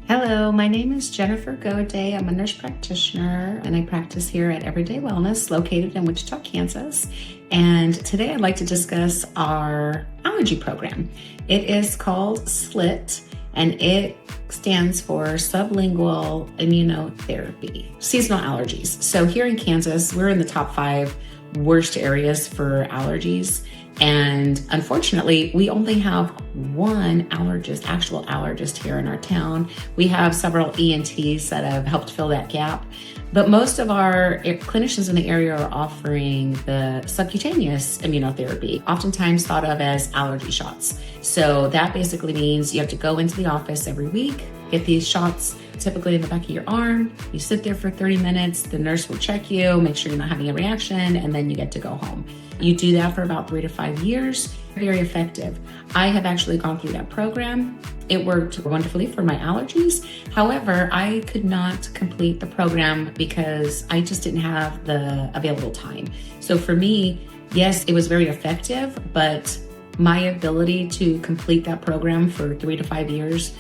Hello, my name is Jennifer Gaudet. I'm a nurse practitioner and I practice here at Everyday Wellness located in Wichita, Kansas. And today I'd like to discuss our allergy program. It is called SLIT and it stands for sublingual immunotherapy, seasonal allergies. So here in Kansas, we're in the top 5 worst areas for allergies. And unfortunately, we only have one actual allergist here in our town. We have several ENTs that have helped fill that gap. But most of our clinicians in the area are offering the subcutaneous immunotherapy, oftentimes thought of as allergy shots. So that basically means you have to go into the office every week, get these shots typically in the back of your arm. You sit there for 30 minutes, the nurse will check you, make sure you're not having a reaction, and then you get to go home. You do that for about 3 to 5 years. Very effective. I have actually gone through that program. It worked wonderfully for my allergies. However, I could not complete the program because I just didn't have the available time. So for me, yes, it was very effective, but my ability to complete that program for 3 to 5 years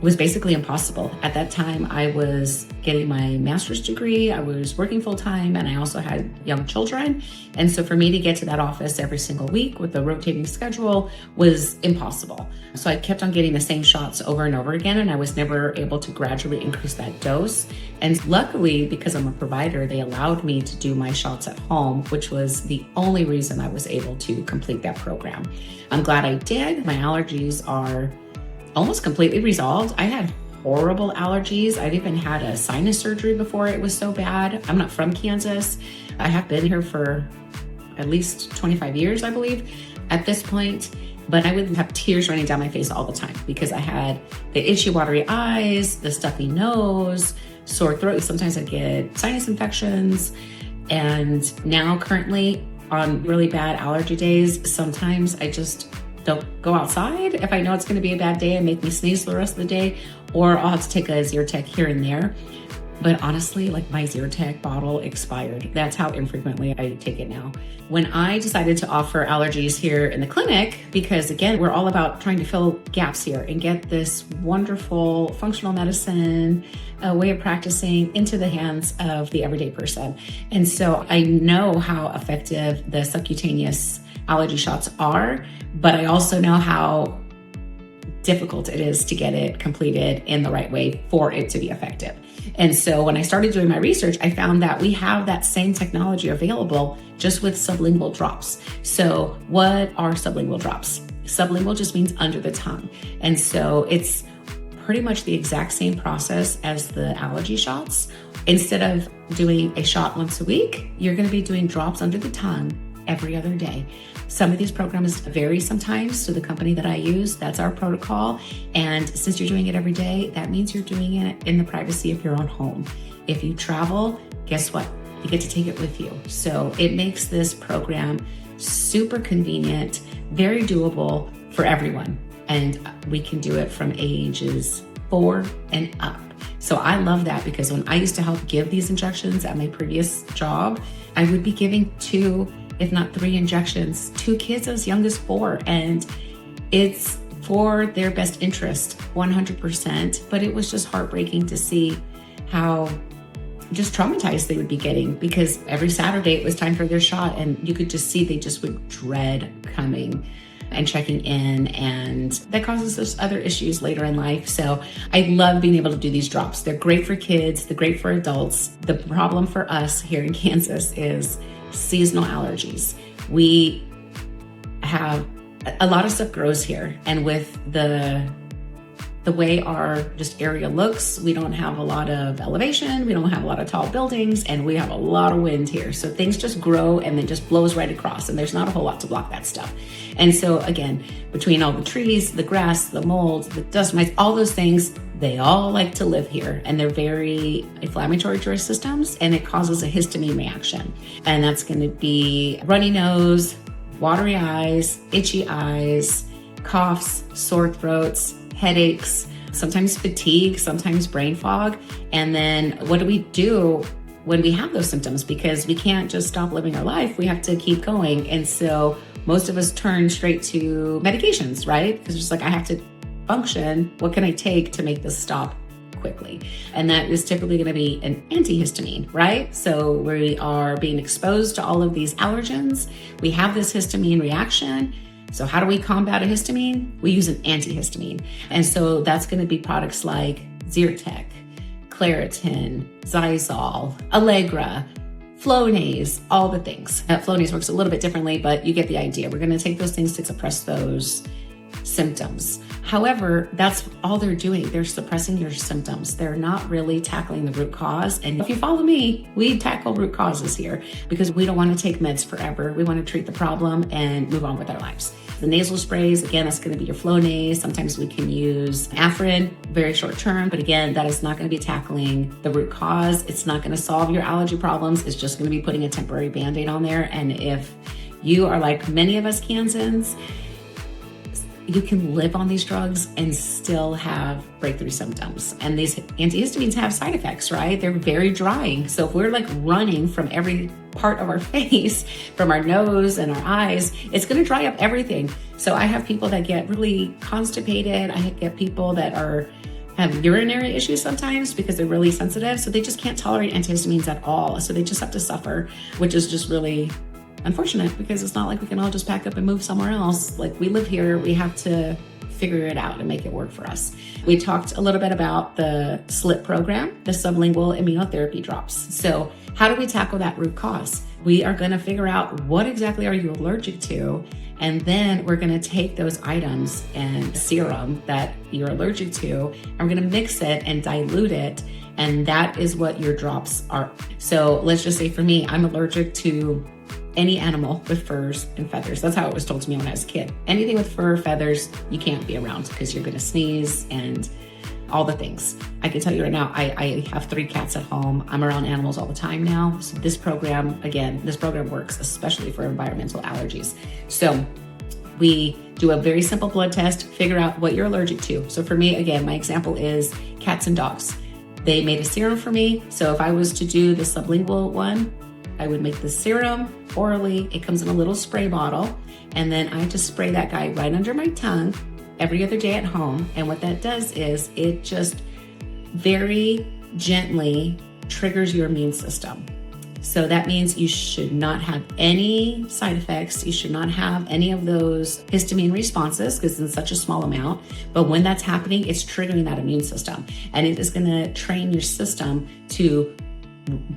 was basically impossible. At that time, I was getting my master's degree, I was working full time, and I also had young children. And so for me to get to that office every single week with a rotating schedule was impossible. So I kept on getting the same shots over and over again, and I was never able to gradually increase that dose. And luckily, because I'm a provider, they allowed me to do my shots at home, which was the only reason I was able to complete that program. I'm glad I did. My allergies are almost completely resolved. I had horrible allergies. I'd even had a sinus surgery before it was so bad. I'm not from Kansas. I have been here for at least 25 years, I believe, at this point. But I would have tears running down my face all the time because I had the itchy, watery eyes, the stuffy nose, sore throat. Sometimes I'd get sinus infections. And now currently on really bad allergy days, sometimes I just don't go outside if I know it's going to be a bad day and make me sneeze for the rest of the day, or I'll have to take a Zyrtec here and there. But honestly, like my Zyrtec bottle expired. That's how infrequently I take it now. When I decided to offer allergies here in the clinic, because again, we're all about trying to fill gaps here and get this wonderful functional medicine way of practicing into the hands of the everyday person. And so I know how effective the subcutaneous allergy shots are, but I also know how difficult it is to get it completed in the right way for it to be effective. And so when I started doing my research, I found that we have that same technology available just with sublingual drops. So what are sublingual drops? Sublingual just means under the tongue. And so it's pretty much the exact same process as the allergy shots. Instead of doing a shot once a week, you're going to be doing drops under the tongue every other day. Some of these programs vary sometimes. So the company that I use, that's our protocol. And since you're doing it every day, that means you're doing it in the privacy of your own home. If you travel, guess what? You get to take it with you. So it makes this program super convenient, very doable for everyone. And we can do it from ages 4 and up. So I love that because when I used to help give these injections at my previous job, I would be giving 2, if not 3 injections to kids as young as 4. And it's for their best interest, 100%. But it was just heartbreaking to see how just traumatized they would be getting because every Saturday it was time for their shot. And you could just see they just would dread coming and checking in, and that causes us other issues later in life. So I love being able to do these drops. They're great for kids, they're great for adults. The problem for us here in Kansas is seasonal allergies. We have a lot of stuff grows here, and with the way our just area looks, we don't have a lot of elevation, we don't have a lot of tall buildings, and we have a lot of wind here. So things just grow and then just blows right across, and there's not a whole lot to block that stuff. And so again, between all the trees, the grass, the mold, the dust mites, all those things, they all like to live here, and they're very inflammatory to our systems, and it causes a histamine reaction. And that's going to be runny nose, watery eyes, itchy eyes, coughs, sore throats, headaches, sometimes fatigue, sometimes brain fog. And then what do we do when we have those symptoms? Because we can't just stop living our life. We have to keep going. And so most of us turn straight to medications, right? Because it's just like, I have to function. What can I take to make this stop quickly? And that is typically going to be an antihistamine, right? So we are being exposed to all of these allergens. We have this histamine reaction. So how do we combat a histamine? We use an antihistamine. And so that's going to be products like Zyrtec, Claritin, Zysol, Allegra, Flonase, all the things. Flonase works a little bit differently, but you get the idea. We're going to take those things to suppress those symptoms. However, that's all they're doing. They're suppressing your symptoms. They're not really tackling the root cause. And if you follow me, we tackle root causes here because we don't want to take meds forever. We want to treat the problem and move on with our lives. The nasal sprays, again, that's going to be your Flonase. Sometimes we can use APRN, very short term, but again, that is not going to be tackling the root cause. It's not going to solve your allergy problems. It's just going to be putting a temporary Band-Aid on there. And if you are like many of us Kansans, you can live on these drugs and still have breakthrough symptoms. And these antihistamines have side effects, right? They're very drying. So if we're like running from every part of our face, from our nose and our eyes, it's gonna dry up everything. So I have people that get really constipated. I get people that have urinary issues sometimes because they're really sensitive. So they just can't tolerate antihistamines at all. So they just have to suffer, which is just really unfortunate because it's not like we can all just pack up and move somewhere else. Like we live here, we have to figure it out and make it work for us. We talked a little bit about the SLIT program, the sublingual immunotherapy drops. So how do we tackle that root cause? We are going to figure out what exactly are you allergic to, and then we're going to take those items and serum that you're allergic to, and we're going to mix it and dilute it, and that is what your drops are. So let's just say for me, I'm allergic to any animal with furs and feathers. That's how it was told to me when I was a kid. Anything with fur, feathers, you can't be around because you're gonna sneeze and all the things. I can tell you right now, I have 3 cats at home. I'm around animals all the time now. So this program works especially for environmental allergies. So we do a very simple blood test, figure out what you're allergic to. So for me, again, my example is cats and dogs. They made a serum for me. So if I was to do the sublingual one, I would make the serum orally. It comes in a little spray bottle. And then I just spray that guy right under my tongue every other day at home. And what that does is it just very gently triggers your immune system. So that means you should not have any side effects. You should not have any of those histamine responses because it's in such a small amount. But when that's happening, it's triggering that immune system. And it is going to train your system to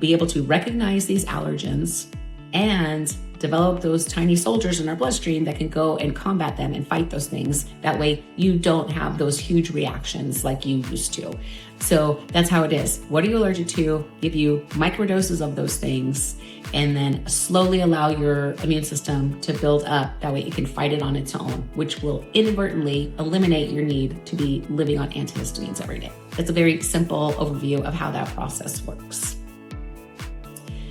be able to recognize these allergens and develop those tiny soldiers in our bloodstream that can go and combat them and fight those things. That way you don't have those huge reactions like you used to. So that's how it is. What are you allergic to? Give you microdoses of those things and then slowly allow your immune system to build up. That way it can fight it on its own, which will inadvertently eliminate your need to be living on antihistamines every day. That's a very simple overview of how that process works.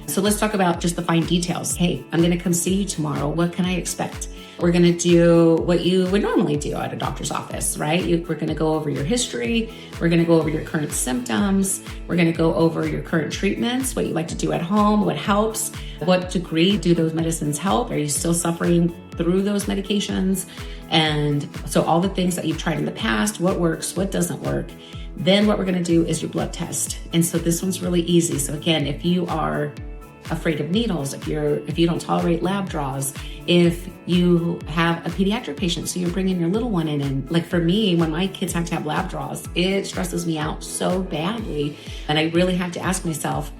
So let's talk about just the fine details. Hey, I'm going to come see you tomorrow. What can I expect? We're going to do what you would normally do at a doctor's office, right? We're going to go over your history. We're going to go over your current symptoms. We're going to go over your current treatments, what you like to do at home, what helps, what degree do those medicines help? Are you still suffering through those medications? And so all the things that you've tried in the past, what works, what doesn't work. Then what we're going to do is your blood test. And so this one's really easy. So again, if you are afraid of needles, if you don't tolerate lab draws, if you have a pediatric patient, so you're bringing your little one in, and like for me, when my kids have to have lab draws, it stresses me out so badly. And I really have to ask myself,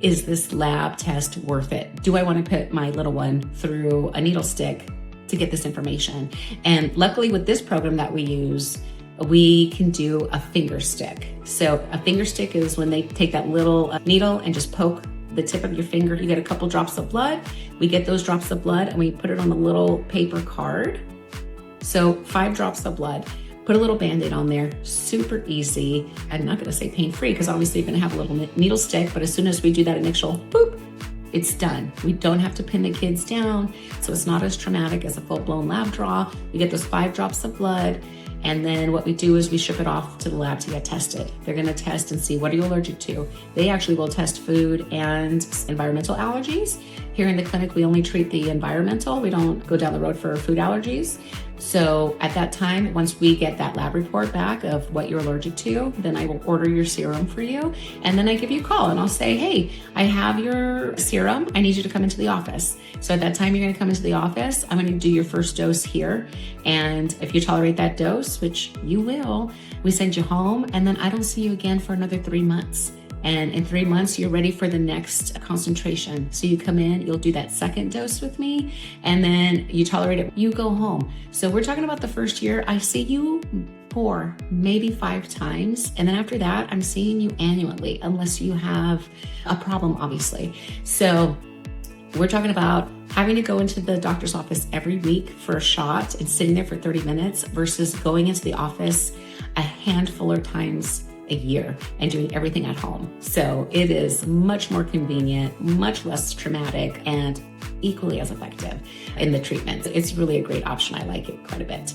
is this lab test worth it? Do I want to put my little one through a needle stick to get this information? And luckily with this program that we use, we can do a finger stick. So a finger stick is when they take that little needle and just poke the tip of your finger. You get a couple drops of blood. We get those drops of blood and we put it on a little paper card. So 5 drops of blood, put a little Band-Aid on there, super easy. I'm not gonna say pain-free because obviously you're gonna have a little needle stick, but as soon as we do that initial boop, it's done. We don't have to pin the kids down. So it's not as traumatic as a full-blown lab draw. We get those 5 drops of blood. And then what we do is we ship it off to the lab to get tested. They're gonna test and see what are you allergic to. They actually will test food and environmental allergies. Here in the clinic, we only treat the environmental. We don't go down the road for food allergies. So at that time, once we get that lab report back of what you're allergic to, then I will order your serum for you. And then I give you a call and I'll say, hey, I have your serum. I need you to come into the office. So at that time, you're going to come into the office. I'm going to do your first dose here. And if you tolerate that dose, which you will, we send you home. And then I don't see you again for another 3 months. And in 3 months, you're ready for the next concentration. So you come in, you'll do that second dose with me, and then you tolerate it, you go home. So we're talking about the first year. I see you 4, maybe 5 times. And then after that, I'm seeing you annually, unless you have a problem, obviously. So we're talking about having to go into the doctor's office every week for a shot and sitting there for 30 minutes versus going into the office a handful of times a year and doing everything at home. So it is much more convenient, much less traumatic, and equally as effective in the treatment. It's really a great option. I like it quite a bit.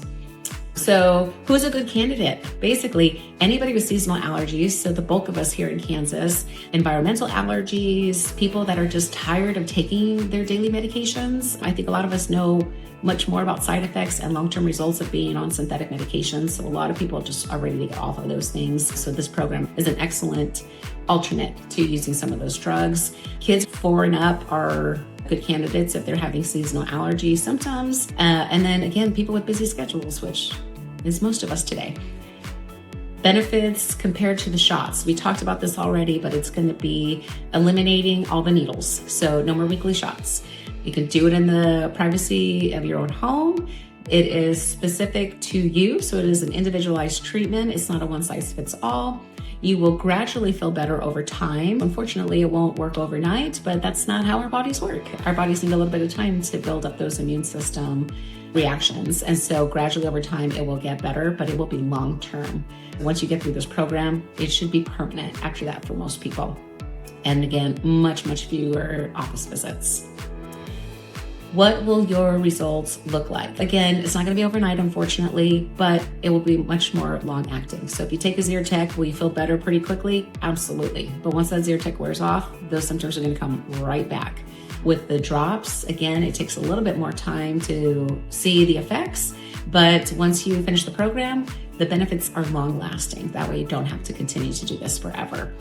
So who's a good candidate? Basically, anybody with seasonal allergies. So the bulk of us here in Kansas, environmental allergies, people that are just tired of taking their daily medications. I think a lot of us know much more about side effects and long-term results of being on synthetic medications. So a lot of people just are ready to get off of those things. So this program is an excellent alternate to using some of those drugs. Kids 4 and up are good candidates if they're having seasonal allergy symptoms. And then again, people with busy schedules, which is most of us today. Benefits compared to the shots. We talked about this already, but it's going to be eliminating all the needles. So no more weekly shots. You can do it in the privacy of your own home. It is specific to you, so it is an individualized treatment. It's not a one-size-fits-all. You will gradually feel better over time. Unfortunately, it won't work overnight, but that's not how our bodies work. Our bodies need a little bit of time to build up those immune system reactions. And so gradually over time, it will get better, but it will be long-term. Once you get through this program, it should be permanent after that for most people. And again, much, much fewer office visits. What will your results look like? Again, it's not going to be overnight, unfortunately, but it will be much more long-acting. So if you take a Zyrtec, will you feel better pretty quickly? Absolutely. But once that Zyrtec wears off, those symptoms are going to come right back. With the drops, again, it takes a little bit more time to see the effects, but once you finish the program, the benefits are long-lasting. That way you don't have to continue to do this forever.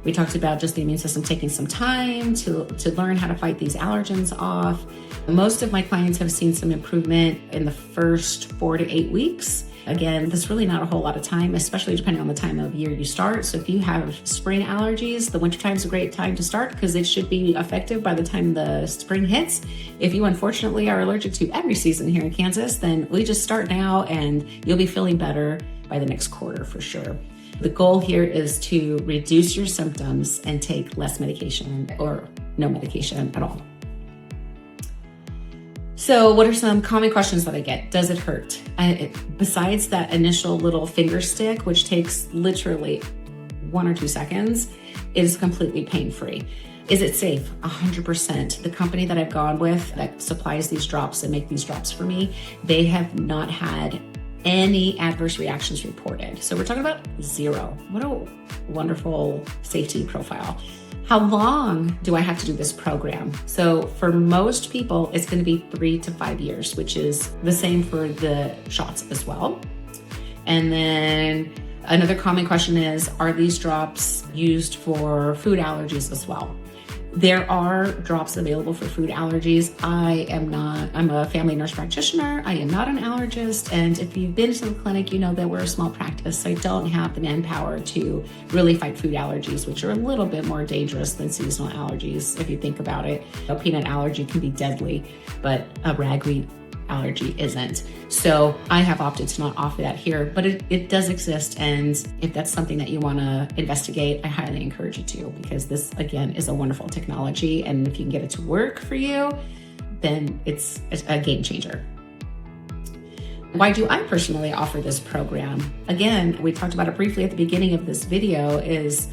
We talked about just the immune system taking some time to learn how to fight these allergens off. Most of my clients have seen some improvement in the first 4 to 8 weeks. Again, that's really not a whole lot of time, especially depending on the time of year you start. So if you have spring allergies, the wintertime is a great time to start because it should be effective by the time the spring hits. If you unfortunately are allergic to every season here in Kansas, then we just start now and you'll be feeling better by the next quarter for sure. The goal here is to reduce your symptoms and take less medication or no medication at all. So what are some common questions that I get? Does it hurt? Besides that initial little finger stick, which takes literally 1 or 2 seconds, it is completely pain-free. Is it safe? 100%. The company that I've gone with that supplies these drops and make these drops for me, they have not had any adverse reactions reported. So we're talking about 0. What a wonderful safety profile. How long do I have to do this program? So for most people, it's going to be 3 to 5 years, which is the same for the shots as well. And then another common question is, are these drops used for food allergies as well? There are drops available for food allergies. I'm a family nurse practitioner. I am not an allergist. And if you've been to the clinic, you know that we're a small practice. So I don't have the manpower to really fight food allergies, which are a little bit more dangerous than seasonal allergies. If you think about it, a peanut allergy can be deadly, but a ragweed allergy isn't. So I have opted to not offer that here, but it does exist. And if that's something that you want to investigate, I highly encourage you to, because this, again, is a wonderful technology. And if you can get it to work for you, then it's a game changer. Why do I personally offer this program? Again, we talked about it briefly at the beginning of this video, is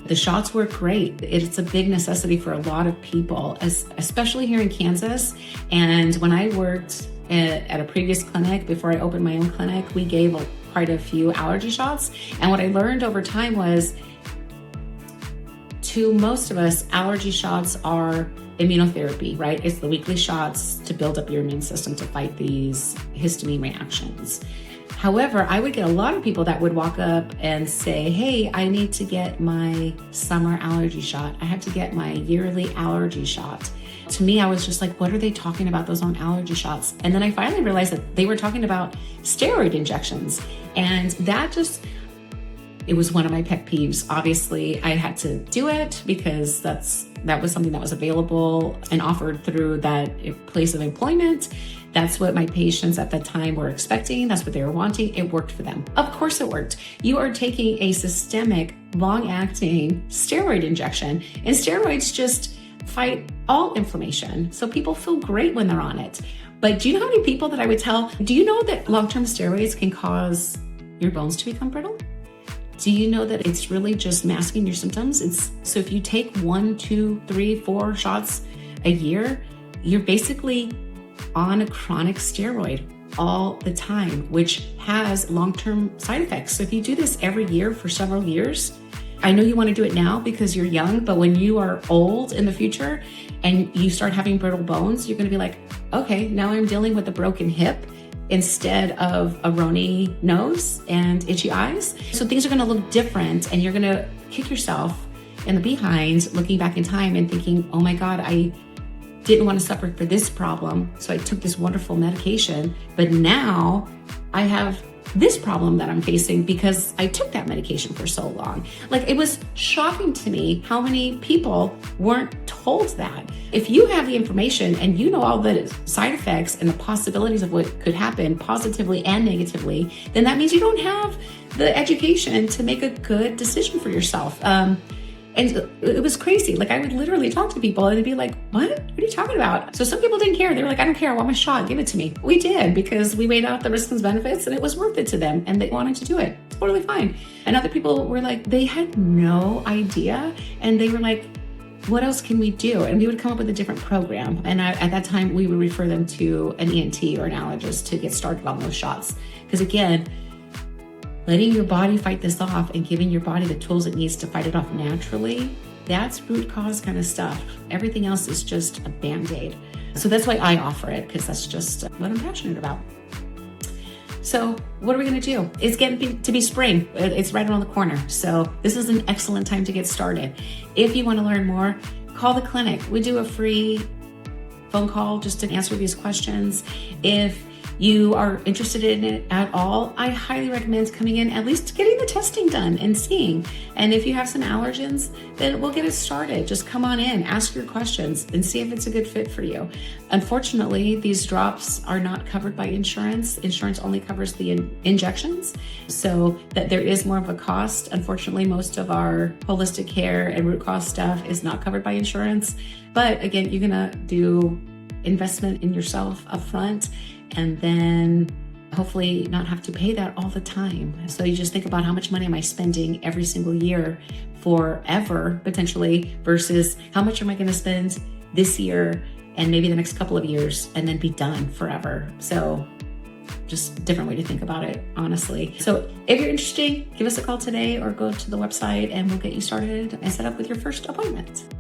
the shots work great. It's a big necessity for a lot of people, especially here in Kansas. And when I worked at a previous clinic, before I opened my own clinic, we gave quite a few allergy shots. And what I learned over time was, to most of us, allergy shots are immunotherapy, right? It's the weekly shots to build up your immune system to fight these histamine reactions. However, I would get a lot of people that would walk up and say, hey, I need to get my summer allergy shot. I have to get my yearly allergy shot. To me, I was just like, what are they talking about, those on allergy shots? And then I finally realized that they were talking about steroid injections. And it was one of my pet peeves. Obviously, I had to do it because that was something that was available and offered through that place of employment. That's what my patients at the time were expecting. That's what they were wanting. It worked for them. Of course it worked. You are taking a systemic, long-acting steroid injection, and steroids just fight all inflammation. So people feel great when they're on it. But do you know how many people that I would tell, do you know that long-term steroids can cause your bones to become brittle? Do you know that it's really just masking your symptoms? So if you take 1, 2, 3, 4 shots a year, you're basically on a chronic steroid all the time, which has long-term side effects. So if you do this every year for several years, I know you want to do it now because you're young, but when you are old in the future and you start having brittle bones, you're going to be like, okay, now I'm dealing with a broken hip instead of a runny nose and itchy eyes. So things are going to look different, and you're going to kick yourself in the behind looking back in time and thinking, oh my God, I didn't want to suffer for this problem. So I took this wonderful medication, but now I have this problem that I'm facing because I took that medication for so long. Like, it was shocking to me how many people weren't told that. If you have the information and you know all the side effects and the possibilities of what could happen positively and negatively, then that means you don't have the education to make a good decision for yourself. And it was crazy. Like, I would literally talk to people and they'd be like, what are you talking about? So some people didn't care. They were like, I don't care. I want my shot. Give it to me. We did, because we weighed out the risks and benefits and it was worth it to them and they wanted to do it. Totally fine. And other people were like, they had no idea. And they were like, what else can we do? And we would come up with a different program. And at that time, we would refer them to an ENT or an allergist to get started on those shots. Because again, letting your body fight this off and giving your body the tools it needs to fight it off naturally, that's root cause kind of stuff. Everything else is just a Band-Aid. So that's why I offer it, because that's just what I'm passionate about. So what are we going to do? It's getting to be spring. It's right around the corner. So this is an excellent time to get started. If you want to learn more, call the clinic. We do a free phone call just to answer these questions. If you are interested in it at all, I highly recommend coming in, at least getting the testing done and seeing. And if you have some allergens, then we'll get it started. Just come on in, ask your questions, and see if it's a good fit for you. Unfortunately, these drops are not covered by insurance. Insurance only covers the injections, so that there is more of a cost. Unfortunately, most of our holistic care and root cause stuff is not covered by insurance. But again, you're gonna do investment in yourself up front, and then hopefully not have to pay that all the time. So you just think about, how much money am I spending every single year forever, potentially, versus how much am I going to spend this year and maybe the next couple of years and then be done forever. So just a different way to think about it, honestly. So if you're interested, give us a call today or go to the website and we'll get you started and set up with your first appointment.